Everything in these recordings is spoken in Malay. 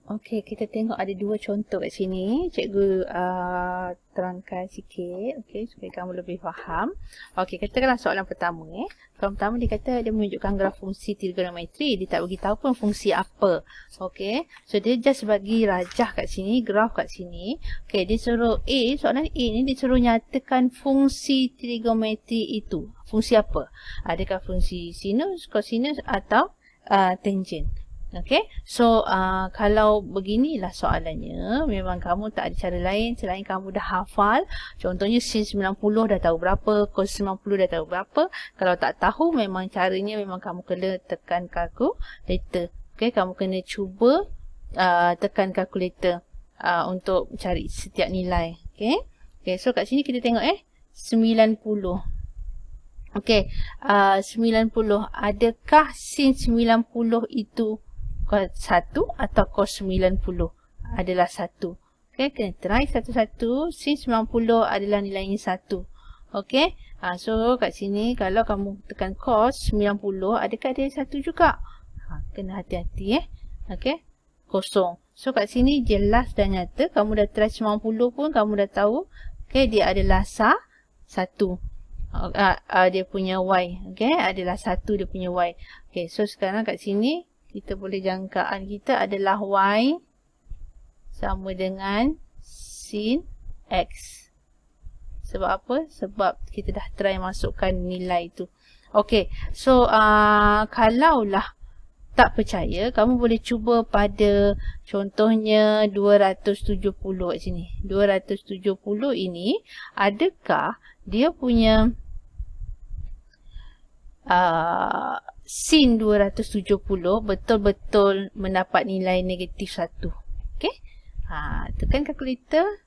Okey, kita tengok ada dua contoh kat sini. Cikgu terangkan sikit, okey, supaya kamu lebih faham. Okey, katakanlah soalan pertama. Soalan pertama dia kata dia menunjukkan graf fungsi trigonometri. Dia tak bagi tahu pun fungsi apa. Okey, so dia just bagi rajah kat sini, graf kat sini. Okey, dia suruh soalan A ni dia suruh nyatakan fungsi trigonometri itu. Fungsi apa? Adakah fungsi sinus, kosinus atau tangent? Okay, so kalau beginilah soalannya, memang kamu tak ada cara lain selain kamu dah hafal. Contohnya sin 90 dah tahu berapa, cos 90 dah tahu berapa. Kalau tak tahu, memang caranya memang kamu kena tekan kalkulator. Okay, kamu kena cuba tekan kalkulator untuk cari setiap nilai. Okay, so kat sini kita tengok 90. Okay, 90. Adakah sin 90 itu 1 atau cos 90 adalah 1. Okay, kena try satu-satu. Sin 90 adalah nilainya 1. Okay, so kat sini kalau kamu tekan cos 90, adakah dia 1 juga? Kena hati-hati Okay, kosong. So kat sini jelas dan nyata. Kamu dah try 90 pun kamu dah tahu. Okay, dia adalah 1. Dia punya y. Okay, adalah 1 dia punya y. Okay, so sekarang kat sini kita boleh jangkaan kita adalah y sama dengan sin x. Sebab apa? Sebab kita dah try masukkan nilai tu. Okay, so kalaulah tak percaya, kamu boleh cuba pada contohnya 270 kat sini. 270 ini, adakah dia punya sin 270 betul-betul mendapat nilai negatif 1. Okay. Tekan kalkulator.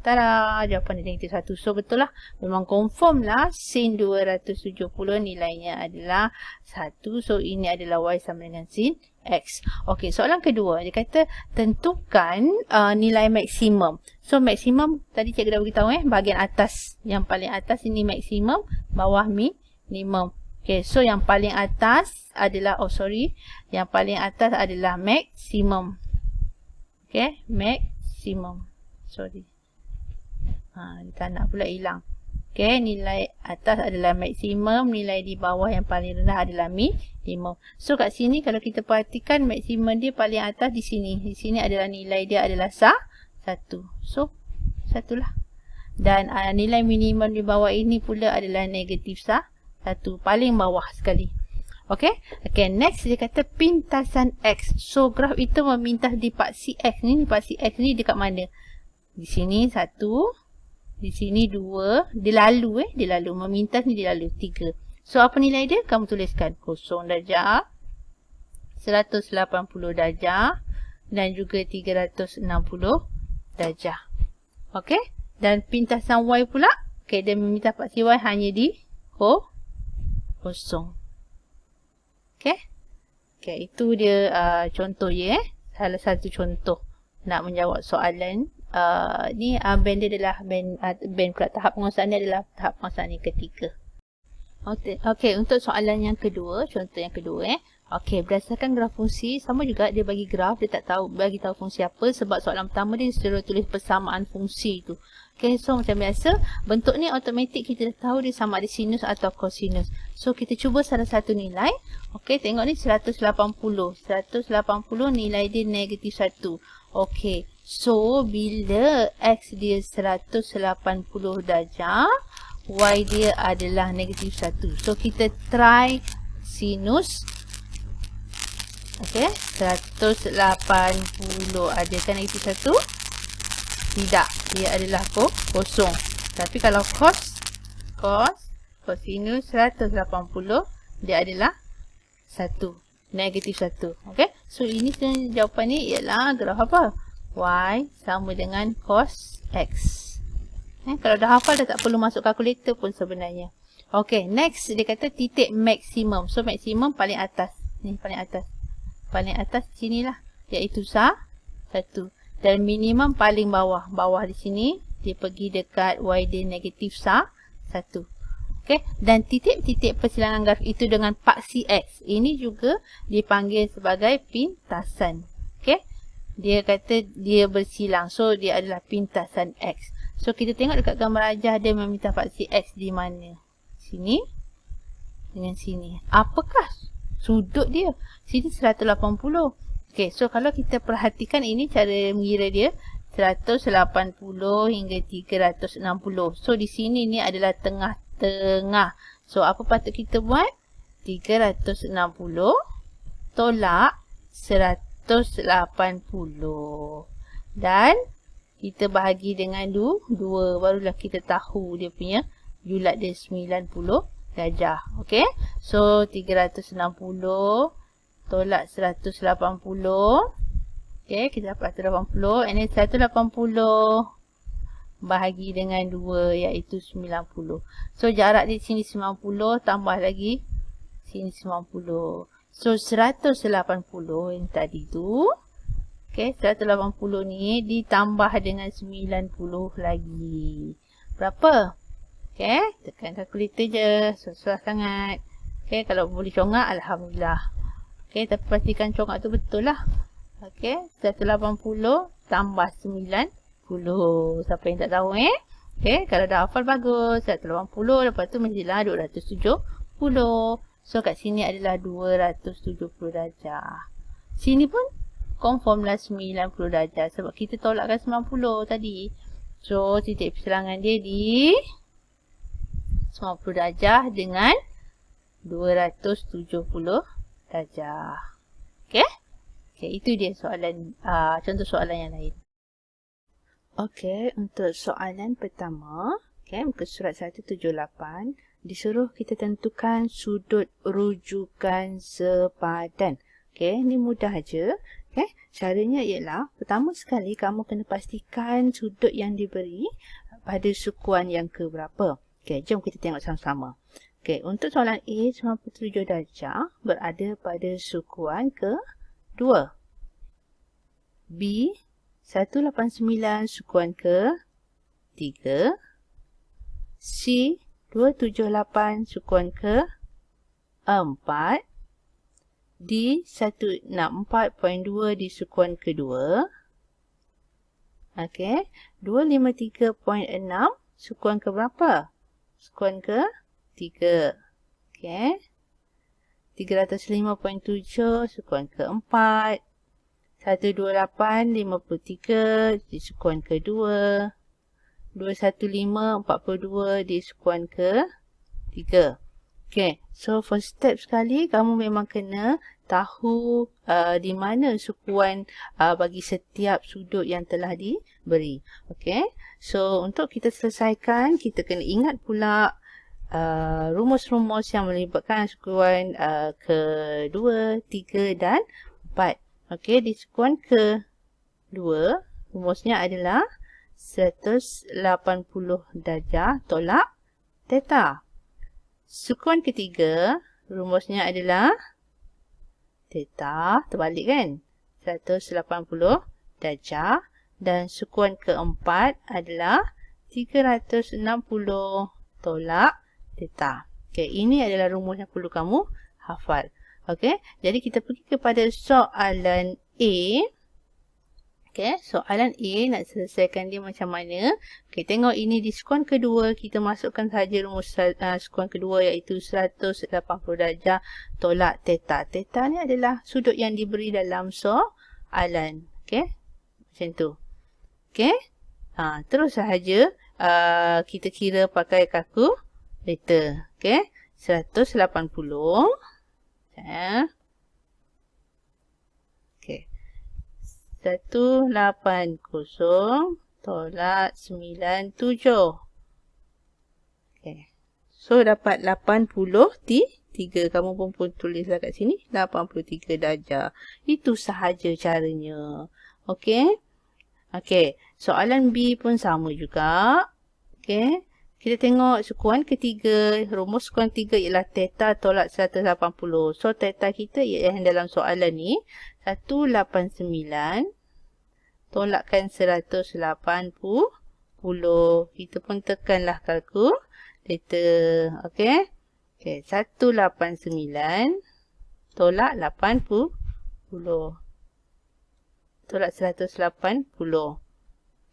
Tada, jawapan dia negatif 1. So betul lah. Memang confirm lah sin 270 nilainya adalah 1. So ini adalah y sama dengan sin x. Okay, soalan kedua. Dia kata tentukan nilai maksimum. So maksimum tadi cikgu dah beritahu bahagian atas. Yang paling atas ini maksimum, bawah minimum. Okay, so yang paling atas adalah, yang paling atas adalah maksimum. Okay, maksimum. Dia tak nak pula hilang. Okay, nilai atas adalah maksimum, nilai di bawah yang paling rendah adalah minimum. So kat sini kalau kita perhatikan maksimum dia paling atas di sini. Di sini adalah nilai dia adalah 1. So, 1 lah. Dan nilai minimum di bawah ini pula adalah negatif 1. Paling bawah sekali. Okay, next dia kata pintasan X. So graf itu memintas di paksi X ni. Paksi X ni dekat mana? Di sini 1, di sini 2, dia lalu memintas ni dia lalu 3. So apa nilai dia? Kamu tuliskan 0 darjah, 180 darjah dan juga 360 darjah. Okay, dan pintasan Y pula, okay, dia meminta paksi Y hanya di kosong. Okay, itu dia contoh ya. Salah satu contoh nak menjawab soalan. Ni band dia adalah band pula tahap penguasaan dia adalah tahap penguasaan yang ketiga. Okay, untuk soalan yang kedua, contoh yang kedua okay, berdasarkan graf fungsi, sama juga dia bagi graf, dia tak tahu bagi tahu fungsi apa sebab soalan pertama dia suruh tulis persamaan fungsi tu. Okay, so macam biasa, bentuk ni automatik kita dah tahu dia sama ada sinus atau kosinus. So kita cuba salah satu nilai. Okay, tengok ni 180. 180 nilai dia negatif 1. Okay, so bila x dia 180 darjah, y dia adalah negatif 1. So kita try sinus. Okay, 180 adakah negatif 1? Tidak, dia adalah kosong. Tapi kalau kosinus 180, dia adalah 1, negatif 1. Okay, so ini jawapan ni ialah graf apa? Y sama dengan cos X. Kalau dah hafal dah tak perlu masuk kalkulator pun sebenarnya. Okay, next dia kata titik maksimum. So maksimum paling atas. Ni paling atas. Paling atas sinilah, iaitu 1. Dan minimum paling bawah. Bawah di sini, dia pergi dekat y dia negatif 1. Okay, dan titik-titik persilangan graf itu dengan paksi X. Ini juga dipanggil sebagai pintasan. Okay, dia kata dia bersilang. So, dia adalah pintasan X. So, kita tengok dekat gambar ajar dia meminta faksi X di mana? Sini dengan sini. Apakah sudut dia? Sini 180. Okay, so kalau kita perhatikan ini cara mengira dia 180 hingga 360. So, di sini ni adalah tengah-tengah. So, apa patut kita buat? 360 tolak 180. Dan kita bahagi dengan 2. Barulah kita tahu dia punya julat dia 90 darjah. Okay. So, 360 tolak 180. Okay, kita dapat 180. And then 180 bahagi dengan 2 iaitu 90. So, jarak di sini 90 tambah lagi sini 90. So, 180 yang tadi tu. Okay, 180 ni ditambah dengan 90 lagi. Berapa? Okay, tekan kalkulator je. Susah sangat. Okay, kalau boleh congak, Alhamdulillah. Okay, tapi pastikan congak tu betul lah. Okay, 180 tambah 90. Siapa yang tak tahu Okay, kalau dah hafal bagus. 180, lepas tu mestilah 270. So, kat sini adalah 270 darjah. Sini pun confirm lah 90 darjah. Sebab kita tolakkan 90 tadi. So, titik persilangan dia di 90 darjah dengan 270 darjah. Okay? Okay, itu dia soalan, contoh soalan yang lain. Okay, untuk soalan pertama, okay, muka surat 178, disuruh kita tentukan sudut rujukan sepadan. Okay, ni mudah aja. Okay, caranya ialah, pertama sekali kamu kena pastikan sudut yang diberi pada sukuan yang keberapa. Okay, jom kita tengok sama-sama. Okay, untuk soalan A, 97 darjah berada pada sukuan ke-2. B, 189 sukuan ke-3. C, 278 sukuan ke-4. D, 164.2 di sukuan ke-2. Okey, 253.6 sukuan ke-berapa? Sukuan ke-3. Okey. 305.7 sukuan ke-4. 128.53 di sukuan ke-2. 215.42 di sukuan ke-3. Okay, so first step sekali kamu memang kena tahu di mana sukuan bagi setiap sudut yang telah diberi. Okay, so untuk kita selesaikan, kita kena ingat pula rumus-rumus yang melibatkan sukuan ke-2, 3 dan 4. Okay, di sukuan ke-2, rumusnya adalah 180 darjah tolak theta. Sukuan ketiga, rumusnya adalah theta, terbalik kan? 180 darjah. Dan sukuan keempat adalah 360 tolak theta. Okay, ini adalah rumus yang perlu kamu hafal. Okay, jadi kita pergi kepada soalan A. Okay, soalan A nak selesaikan dia macam mana? Okay, tengok ini di sukuan kedua, kita masukkan saja rumus sukuan kedua iaitu 180 darjah tolak theta. Theta ni adalah sudut yang diberi dalam soalan. Okay, macam tu. Okay, terus sahaja kita kira pakai kalkulator. Okay, 180. Okay. 180 tolak 97. Okay. So, dapat 83. Kamu pun tulislah kat sini. 83 darjah. Itu sahaja caranya. Okay. Okay. Soalan B pun sama juga. Okay. Kita tengok sukuan ketiga. Rumus sukuan ketiga ialah theta tolak 180. So, theta kita yang dalam soalan ni 189 tolakkan 180. Kita pun tekanlah kalkulator. Okey. Okey, 189 tolak 80. tolak 180.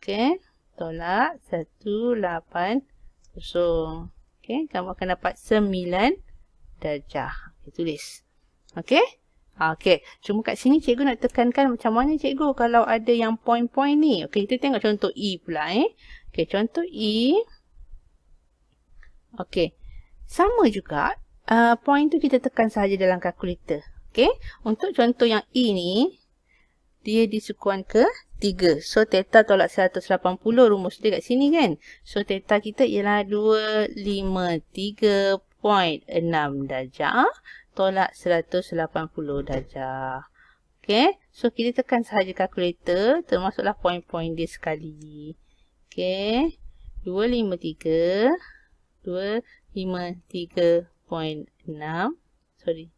Okey, tolak 180. Okey, kamu akan dapat 9 darjah. Okay, tulis. Okey. Okey, cuma kat sini cikgu nak tekankan macam mana cikgu kalau ada yang point-point ni. Okey, kita tengok contoh E pula Okey, contoh E. Okey, sama juga. Point tu kita tekan sahaja dalam kalkulator. Okey, untuk contoh yang E ni, dia disukuan ke 3. So, theta tolak 180 rumus dia kat sini kan. So, theta kita ialah 253.6 darjah tolak 180 darjah. Okey, so kita tekan sahaja kalkulator, termasuklah point-point dia sekali. Okey, 253.6. Sorry,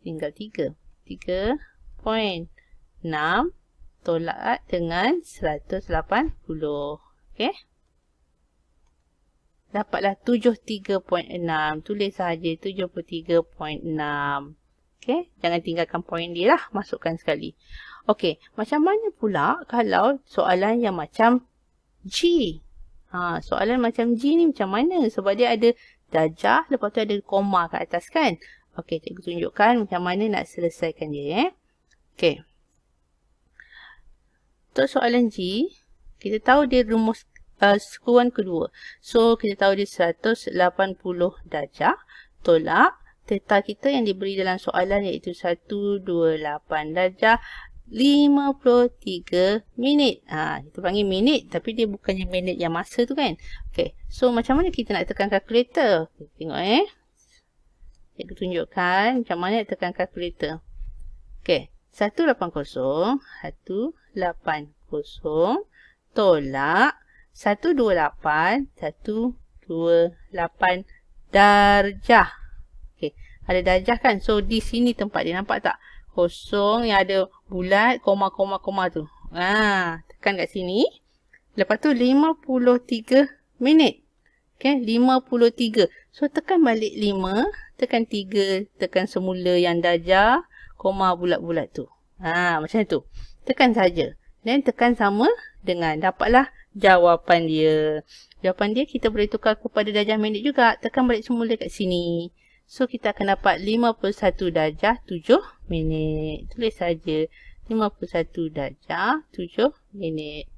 tinggal 3. 3.6 tolak dengan 180. Okey. Dapatlah 73.6. Tulis sahaja 73.6. Okey. Jangan tinggalkan poin dia lah. Masukkan sekali. Okey. Macam mana pula kalau soalan yang macam G? Soalan macam G ni macam mana? Sebab dia ada darjah. Lepas tu ada koma kat atas kan? Okey. Cikgu tunjukkan macam mana nak selesaikan dia. Okey. Untuk soalan G, kita tahu dia rumus sekuan kedua. So, kita tahu dia 180 darjah tolak theta kita yang diberi dalam soalan iaitu 128 darjah 53 minit. Kita panggil minit tapi dia bukannya minit yang masa tu kan. Okay. So, macam mana kita nak tekan kalkulator? Tengok Cikgu tunjukkan macam mana nak tekan kalkulator. Okay. 180 tolak 128 darjah. Okey, ada darjah kan? So di sini tempat dia, nampak tak? Kosong yang ada bulat koma tu. Tekan kat sini. Lepas tu 53 minit. Okey, 53. So tekan balik 5, tekan 3, tekan semula yang darjah koma bulat-bulat tu. Macam tu. Tekan saja. Dan tekan sama dengan dapatlah jawapan dia. Jawapan dia kita boleh tukar kepada darjah minit juga. Tekan balik semula kat sini. So kita akan dapat 51 darjah 7 minit. Tulis saja 51 darjah 7 minit.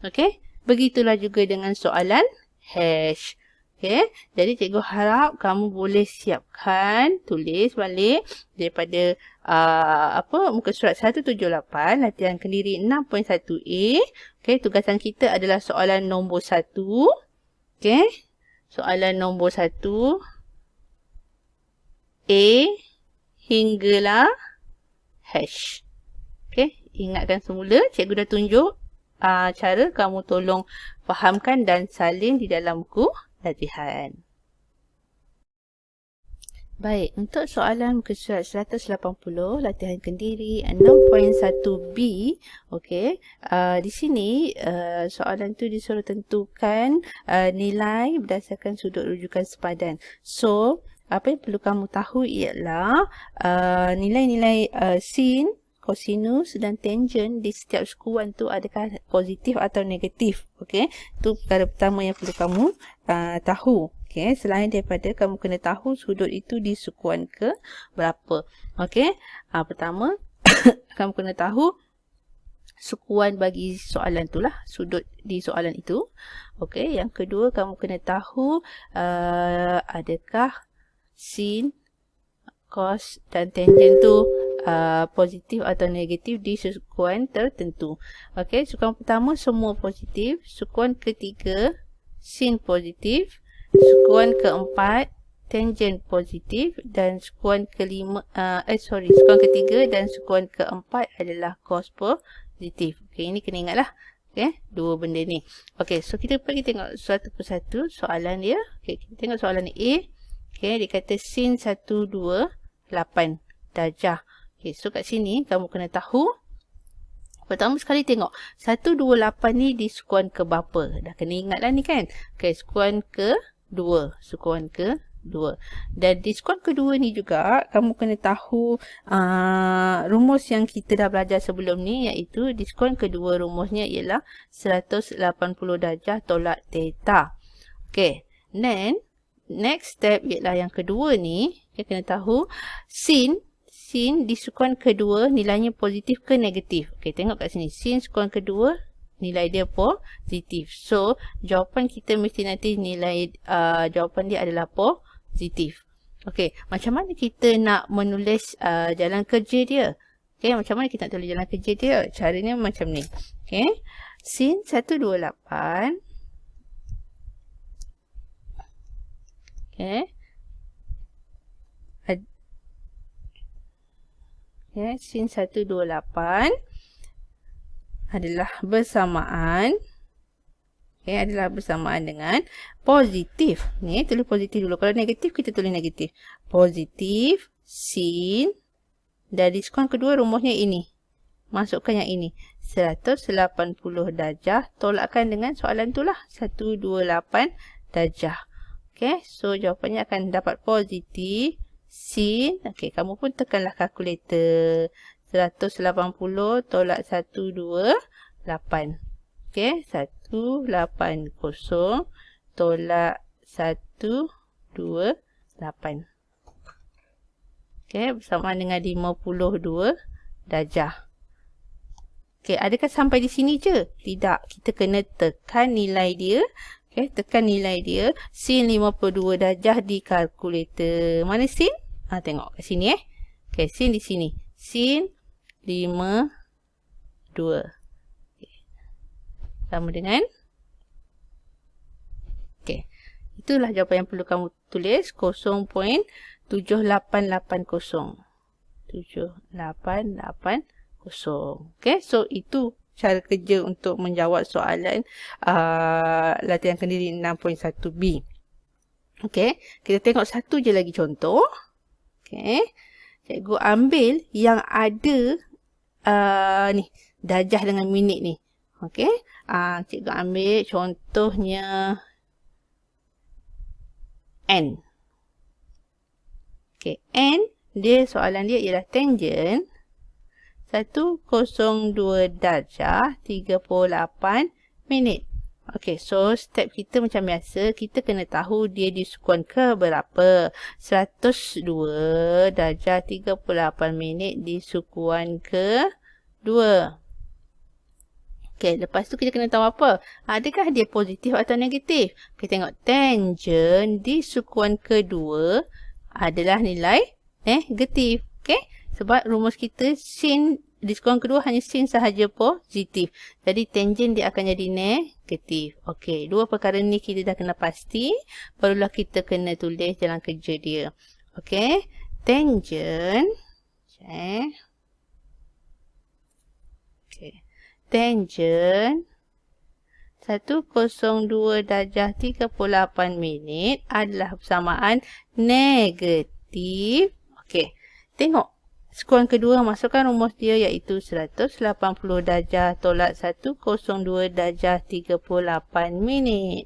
Okey. Begitulah juga dengan soalan hash. Okay, jadi cikgu harap kamu boleh siapkan, tulis balik daripada muka surat 178, latihan kendiri 6.1A. Okay, tugasan kita adalah soalan nombor 1. Okay, soalan nombor 1. A hinggalah hash. Okay, ingatkan semula, cikgu dah tunjuk cara kamu tolong fahamkan dan salin di dalam buku latihan. Baik, untuk soalan muka surat 180, latihan kendiri 6.1B, okey, di sini soalan tu disuruh tentukan nilai berdasarkan sudut rujukan sepadan. So, apa yang perlu kamu tahu ialah nilai-nilai sin, kosinus dan tangent di setiap sekuan tu adakah positif atau negatif. Okey, itu perkara pertama yang perlu kamu tahu. Okey, selain daripada kamu kena tahu sudut itu di sekuan ke berapa. Okey, pertama kamu kena tahu sekuan bagi soalan tu lah, sudut di soalan itu. Okey, yang kedua kamu kena tahu adakah sin, cos dan tangent tu positif atau negatif di sekuan tertentu. Okey, sekuan pertama semua positif, sekuan ketiga sin positif, sekuan keempat tangent positif dan sekuan kelima sekuan ketiga dan sekuan keempat adalah cos positif. Okey, ini kena ingatlah. Okey, dua benda ni. Okey, so kita pergi tengok satu persatu soalan dia. Okey, kita tengok soalan A. Okey, dia kata sin 128 darjah. Okay, so kat sini kamu kena tahu. Pertama sekali tengok 128 ni di sekuan ke berapa. Dah kena ingat lah ni kan. Okay, sekuan ke 2. Sekuan ke 2. Dan diskon kedua ni juga kamu kena tahu rumus yang kita dah belajar sebelum ni, iaitu diskon kedua rumusnya ialah 180 darjah tolak theta. Okay, then next step ialah yang kedua ni, kita kena tahu sin diskon kedua nilainya positif ke negatif. Okay, tengok kat sini, sin diskon kedua nilai dia positif. So, jawapan kita mesti nanti nilai jawapan dia adalah positif. Okey, macam mana kita nak menulis jalan kerja dia? Okey, macam mana kita nak tulis jalan kerja dia? Caranya macam ni. Okey, sin 128. Okey. Okay, sin 128 adalah bersamaan dengan positif. Ni tulis positif dulu. Kalau negatif kita tulis negatif. Positif sin dan diskon kedua rumusnya ini. Masukkan yang ini. 180 darjah tolakkan dengan soalan tu lah. 128 darjah. Okay, so jawapannya akan dapat positif sin. Okay, kamu pun tekanlah kalkulator. 180 tolak 128. Okey, 180 tolak 128. Okey, bersamaan dengan 52 darjah. Okey, adakah sampai di sini je? Tidak, kita kena tekan nilai dia. Okey, tekan nilai dia. Sin 52 darjah di kalkulator. Mana sin? Tengok kat sini Okey, sin di sini. Sin 52. Okay. Sama dengan. Okey. Itulah jawapan yang perlu kamu tulis. 0.7880. 7880. Okey. So, itu cara kerja untuk menjawab soalan latihan kendiri 6.1b. Okey. Kita tengok satu je lagi contoh. Okey. Cikgu ambil yang ada ni darjah dengan minit ni. Okey. Cikgu ambil contohnya n. Okey, n dia soalan dia ialah tangent 102 darjah 38 minit. Okey, so step kita macam biasa, kita kena tahu dia disukuan ke berapa. 102 darjah 38 minit disukuan ke 2. Okey, lepas tu kita kena tahu apa? Adakah dia positif atau negatif? Kita tengok tangent disukuan ke 2 adalah nilai negatif. Okey, sebab rumus kita sin diskon kedua hanya sin sahaja positif. Jadi tangent dia akan jadi negatif. Okey, dua perkara ni kita dah kena pasti. Barulah kita kena tulis jalan kerja dia. Okey, tangent. Okey. Tangent 102 darjah 38 minit adalah bersamaan negatif. Okey, tengok. Sekuan kedua, masukkan rumus dia iaitu 180 darjah tolak 102 darjah 38 minit.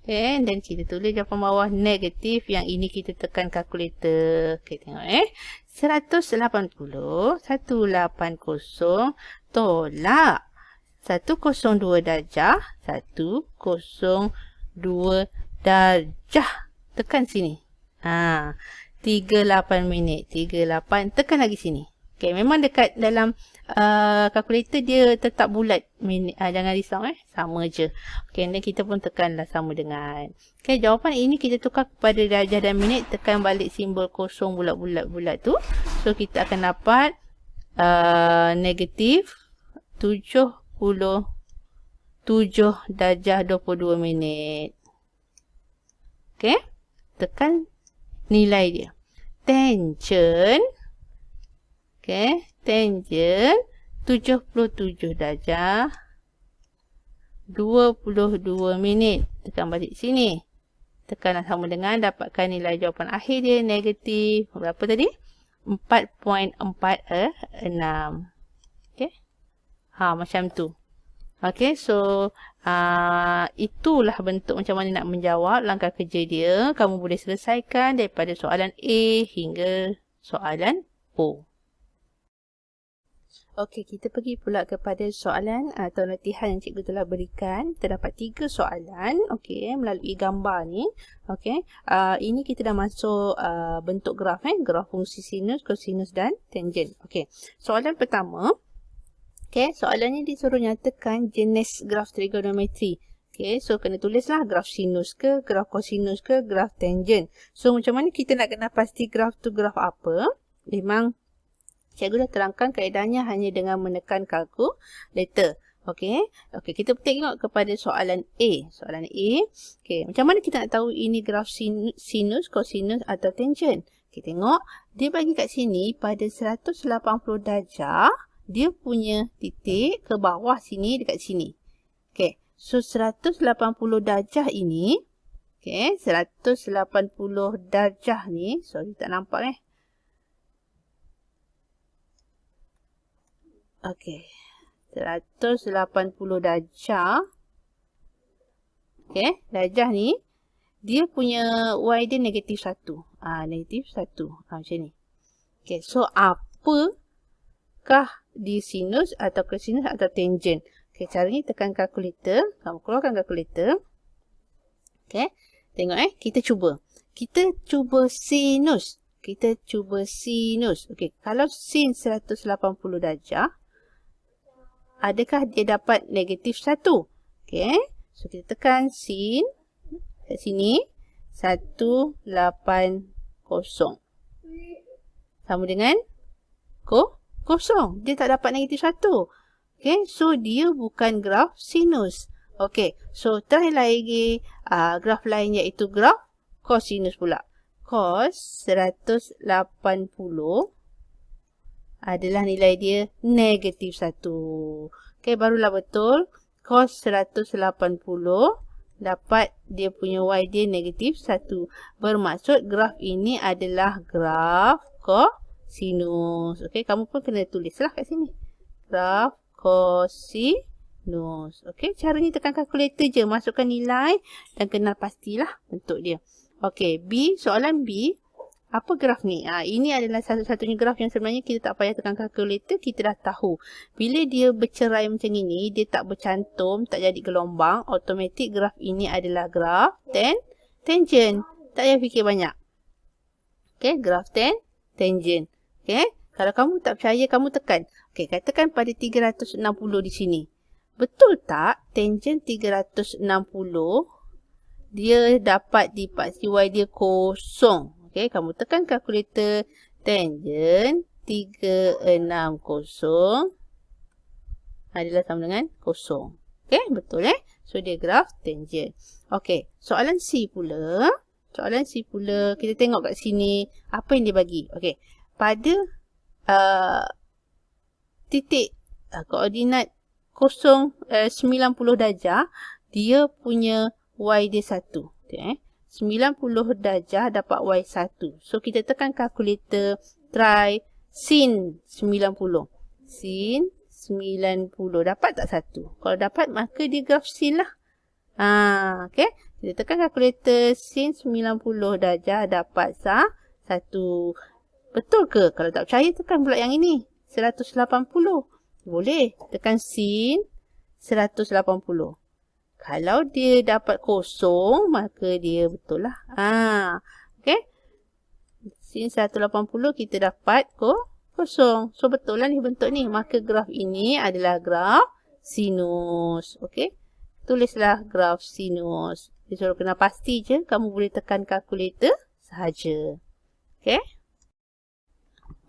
Okay, dan kita tulis jawapan bawah negatif. Yang ini kita tekan kalkulator. Okay, tengok 180 tolak 102 darjah 102 darjah. Tekan sini. 38 minit. 38. Tekan lagi sini. Okay, memang dekat dalam kalkulator dia tetap bulat. Minit, jangan risau sama je. Okay, dan kita pun tekanlah sama dengan. Okay, jawapan ini kita tukar kepada darjah dan minit. Tekan balik simbol kosong bulat-bulat tu. So, kita akan dapat negatif 77 darjah 22 minit. Okay, tekan nilai dia. Tangent. Okay, tangent 77 darjah 22 minit. Tekan balik sini. Tekanlah sama dengan, dapatkan nilai jawapan akhir dia negatif. Berapa tadi? 4.46. Okay. Macam tu. Okay, so itulah bentuk macam mana nak menjawab langkah kerja dia. Kamu boleh selesaikan daripada soalan A hingga soalan O. Okey, kita pergi pula kepada soalan atau latihan yang cikgu telah berikan. Terdapat 3 soalan, okey, melalui gambar ni. Okey, ini kita dah masuk bentuk graf, graf fungsi sinus, kosinus dan tangent. Okey, soalan pertama. Okey, soalannya disuruh nyatakan jenis graf trigonometri. Okey, so kena tulislah graf sinus ke, graf kosinus ke, graf tangent. So macam mana kita nak kena pasti graf tu graf apa? Memang cikgu dah terangkan kaedahnya hanya dengan menekan kalkulator. Okey. Okey, kita tengok kepada soalan A. Soalan A. Okey, macam mana kita nak tahu ini graf sinus, kosinus atau tangent? Kita tengok, dia bagi kat sini pada 180 darjah, dia punya titik ke bawah sini dekat sini. Okey, so 180 darjah ini, okey, 180 darjah ni, sorry tak nampak Okey, 180 darjah. Okey, darjah ni, dia punya Y dia negatif 1. Negatif 1. Macam ni. Okey, so apakah di sinus atau kosinus atau tangent? Okey, caranya tekan kalkulator. Kamu keluarkan kalkulator. Okey, tengok kita cuba. Kita cuba sinus. Kita cuba sinus. Okey, kalau sin 180 darjah, adakah dia dapat negatif 1? Okey. So, kita tekan sin. Kat sini. 180. Sama dengan kosong. Dia tak dapat negatif 1. Okey. So, dia bukan graf sinus. Okey. So, try lagi graf lain iaitu graf kosinus pula. Cos 180 adalah nilai dia negatif 1. Okey, barulah betul. Cos 180 dapat dia punya Y dia negatif 1. Bermaksud graf ini adalah graf kosinus. Okey, kamu pun kena tulislah kat sini. Graf kosinus. Okey, caranya tekan kalkulator je. Masukkan nilai dan kenal pastilah bentuk dia. Okey, B, soalan B. Apa graf ni? Ini adalah satu-satunya graf yang sebenarnya kita tak payah tekan kalkulator, kita dah tahu. Bila dia bercerai macam ini, dia tak bercantum, tak jadi gelombang, automatik graf ini adalah graf tangent. Tak payah fikir banyak. Okey, graf tangent. Okey, kalau kamu tak percaya, kamu tekan. Okey, katakan pada 360 di sini. Betul tak tangent 360 dia dapat dipasti Y dia kosong? Okey, kamu tekan kalkulator. Tangent 360 adalah sama dengan kosong. Okey, betul So, dia graf tangent. Okey, soalan C pula. Soalan C pula, kita tengok kat sini apa yang dia bagi. Okey, pada titik koordinat 90 darjah, dia punya Y dia 1. Okey, 90 darjah dapat Y1. So, kita tekan kalkulator, try sin 90. Sin 90. Dapat tak 1? Kalau dapat, maka dia graf sin lah. Okey. Kita tekan kalkulator, sin 90 darjah dapat 1. Betul ke? Kalau tak percaya, tekan pula yang ini. 180. Boleh. Tekan sin 180. Kalau dia dapat kosong, maka dia betul lah. Okey. Sin 180 kita dapat kosong. So, betul lah ni bentuk ni. Maka graf ini adalah graf sinus. Okey. Tulislah graf sinus. Dia suruh kena pasti je. Kamu boleh tekan kalkulator sahaja. Okey.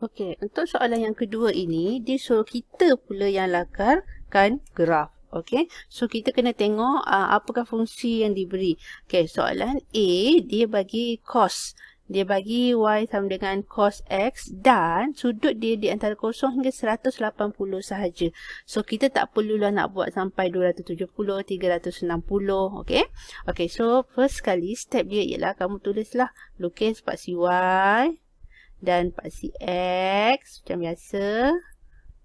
Okey. Untuk soalan yang kedua ini, dia suruh kita pula yang lakarkan graf. Okey, so kita kena tengok apakah fungsi yang diberi. Okey, soalan A, dia bagi cos. Dia bagi Y sama dengan cos X dan sudut dia di antara 0 hingga 180 sahaja. So, kita tak perlulah nak buat sampai 270, 360. Okey. Okey, so first kali step dia ialah kamu tulislah lukis paksi Y dan paksi X macam biasa.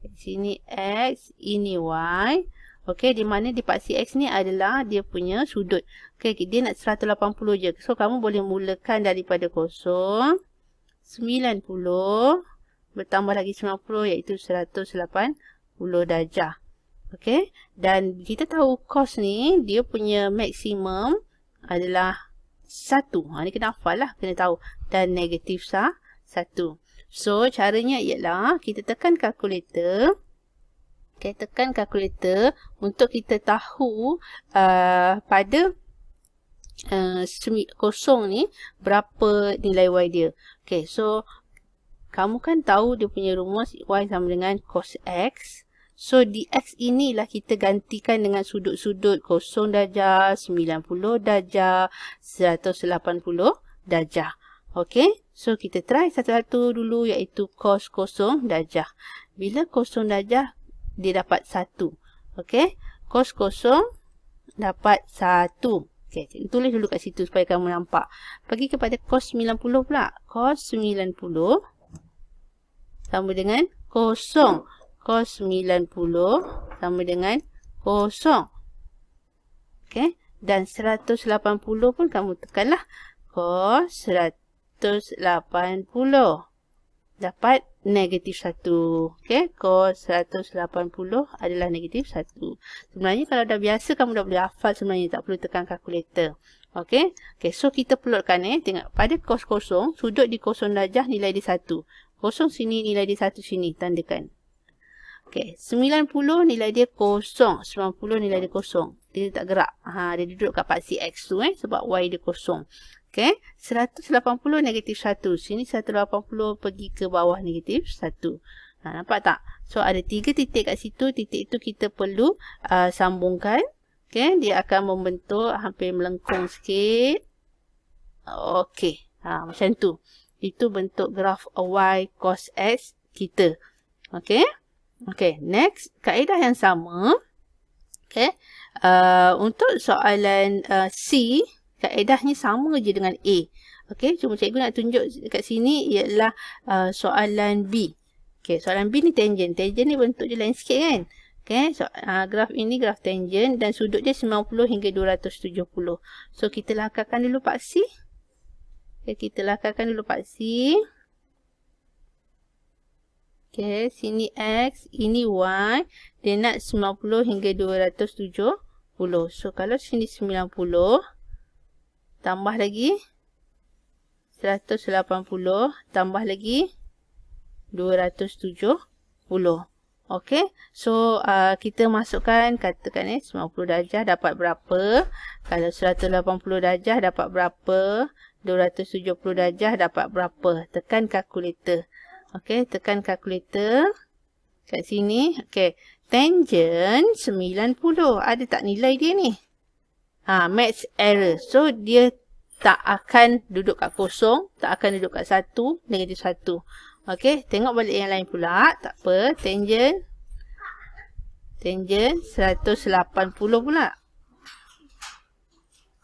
Di sini X, ini Y. Okey, di mana di paksi X ni adalah dia punya sudut. Okey, dia nak 180 je. So, kamu boleh mulakan daripada 0, 90, bertambah lagi 90 iaitu 180 darjah. Okey, dan kita tahu cos ni dia punya maksimum adalah 1. Ni kena hafal lah, kena tahu. Dan negatif 1. So, caranya ialah kita tekan kalkulator. Okay, tekan kalkulator untuk kita tahu pada kosong ni berapa nilai Y dia. Okay, so kamu kan tahu dia punya rumus Y sama dengan cos X. So, di X inilah kita gantikan dengan sudut-sudut 0 darjah, 90 darjah, 180 darjah. Okey, so kita try satu-satu dulu iaitu cos 0 darjah. Bila 0 darjah, dia dapat 1. Okey, cos 0 dapat 1. Okey, tulis dulu kat situ supaya kamu nampak. Pergi kepada cos 90 pula. Cos 90 sama dengan 0. Cos 90 sama dengan 0. Okey, dan 180 pun kamu tekanlah. Cos 180 dapat negatif 1. Okey, cos 180 adalah negatif 1. Sebenarnya kalau dah biasa kamu dah boleh hafal sebenarnya, tak perlu tekan kalkulator. Okey, so kita pelotkan tengok pada cos 0, sudut di 0 darjah nilai dia 1. 0 sini nilai dia 1 sini, tandakan. Okey, 90 nilai dia 0, 90 nilai dia 0. Dia tak gerak. Dia duduk kat paksi X tu sebab Y dia 0. Okey, 180 negatif 1. Sini 180 pergi ke bawah negatif 1. Nampak tak? So, ada 3 titik kat situ. Titik itu kita perlu sambungkan. Okey, dia akan membentuk hampir melengkung sikit. Okey, macam tu. Itu bentuk graf Y cos X kita. Okey. Okey, next. Kaedah yang sama. Okey. Untuk soalan C, kaedahnya sama je dengan A. Okey, cuma cikgu nak tunjuk kat sini ialah soalan B. Okey, soalan B ni tangent. Tangent ni bentuk dia lain sikit kan? Okey, so, graf ini graf tangent dan sudut dia 90 hingga 270. So, kita lakarkan dulu paksi. Okey, kita lakarkan dulu paksi. Okey, sini X, ini Y. Dia nak 90 hingga 270. So, kalau sini 90, tambah lagi 180, tambah lagi 270. Okey, so kita masukkan, katakan 90 darjah dapat berapa, kalau 180 darjah dapat berapa, 270 darjah dapat berapa. Tekan kalkulator. Okey, tekan kalkulator kat sini. Okey, tangent 90, ada tak nilai dia ni? Max error. So, dia tak akan duduk kat 0, tak akan duduk kat 1, negatif 1. Okey, tengok balik yang lain pula. Tak apa, tangent 180 pula.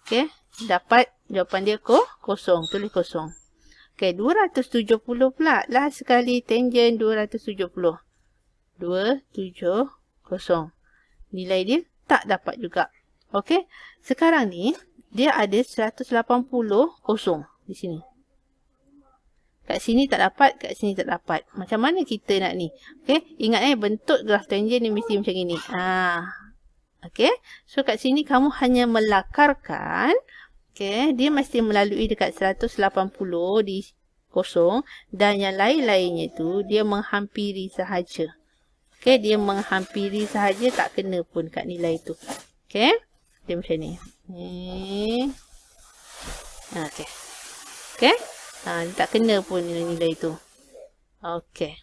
Okey, dapat jawapan dia 0, tulis 0. Okey, 270 pula. Last sekali tangent 270. 270. Nilai dia tak dapat juga. Okey, sekarang ni dia ada 180 kosong di sini. Kat sini tak dapat, kat sini tak dapat. Macam mana kita nak ni? Okey, ingat bentuk graf tangent ni mesti macam ini. Okey, so kat sini kamu hanya melakarkan. Okey, dia mesti melalui dekat 180 di kosong dan yang lain-lainnya tu dia menghampiri sahaja. Okey, dia menghampiri sahaja, tak kena pun kat nilai tu. Okey, dia macam ni. Okey. Okey. Tak kena pun nilai-nilai tu. Okey.